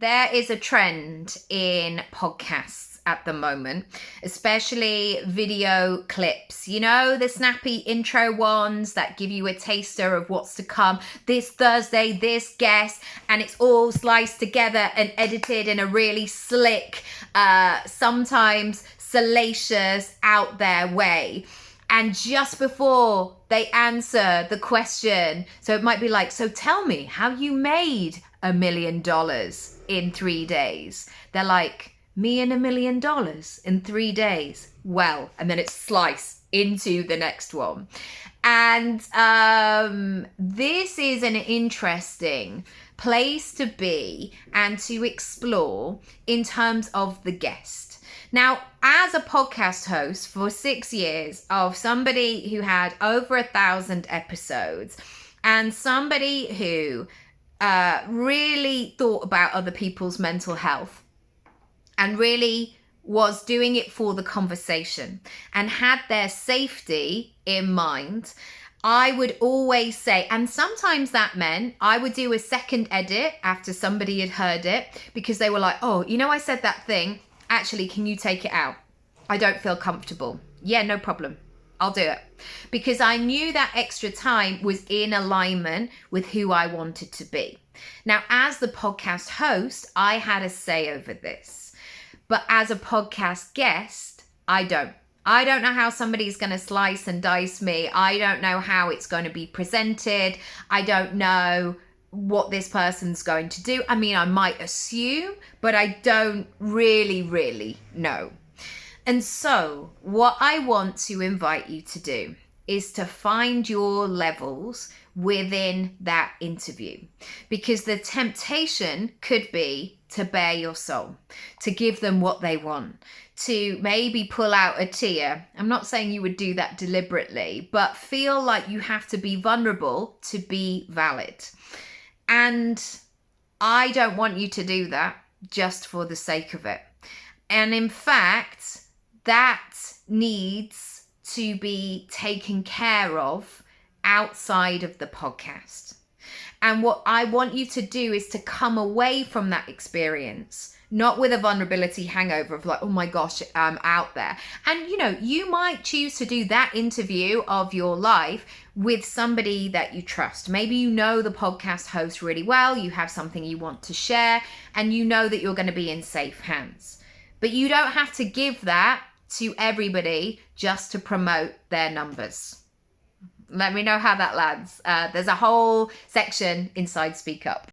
There is a trend in podcasts at the moment, especially video clips. You know, the snappy intro ones that give you a taster of what's to come. This Thursday, this guest, and it's all sliced together and edited in a really slick, sometimes salacious, out there way. And just before they answer the question, so it might be like, so tell me how you made $1 million in 3 days. They're like, me and $1 million in 3 days. Well, and then it's sliced into the next one. And this is an interesting place to be and to explore in terms of the guest. Now, as a podcast host for 6 years of somebody who had over 1,000 episodes and somebody who really thought about other people's mental health and really was doing it for the conversation and had their safety in mind, I would always say, and sometimes that meant I would do a second edit after somebody had heard it because they were like, oh, you know, I said that thing. Actually, can you take it out? I don't feel comfortable. Yeah, no problem. I'll do it. Because I knew that extra time was in alignment with who I wanted to be. Now, as the podcast host, I had a say over this. But as a podcast guest, I don't. I don't know how somebody's going to slice and dice me. I don't know how it's going to be presented. I don't know what this person's going to do. I mean, I might assume, but I don't really know. And so what I want to invite you to do is to find your levels within that interview, because the temptation could be to bare your soul, to give them what they want, to maybe pull out a tear. I'm not saying you would do that deliberately, but feel like you have to be vulnerable to be valid. And I don't want you to do that just for the sake of it. And in fact, that needs to be taken care of outside of the podcast. And what I want you to do is to come away from that experience, not with a vulnerability hangover of like, oh my gosh, I'm out there. And, you know, you might choose to do that interview of your life with somebody that you trust. Maybe you know the podcast host really well, you have something you want to share, and you know that you're going to be in safe hands. But you don't have to give that to everybody just to promote their numbers. Let me know how that lands. There's a whole section inside Speak Up.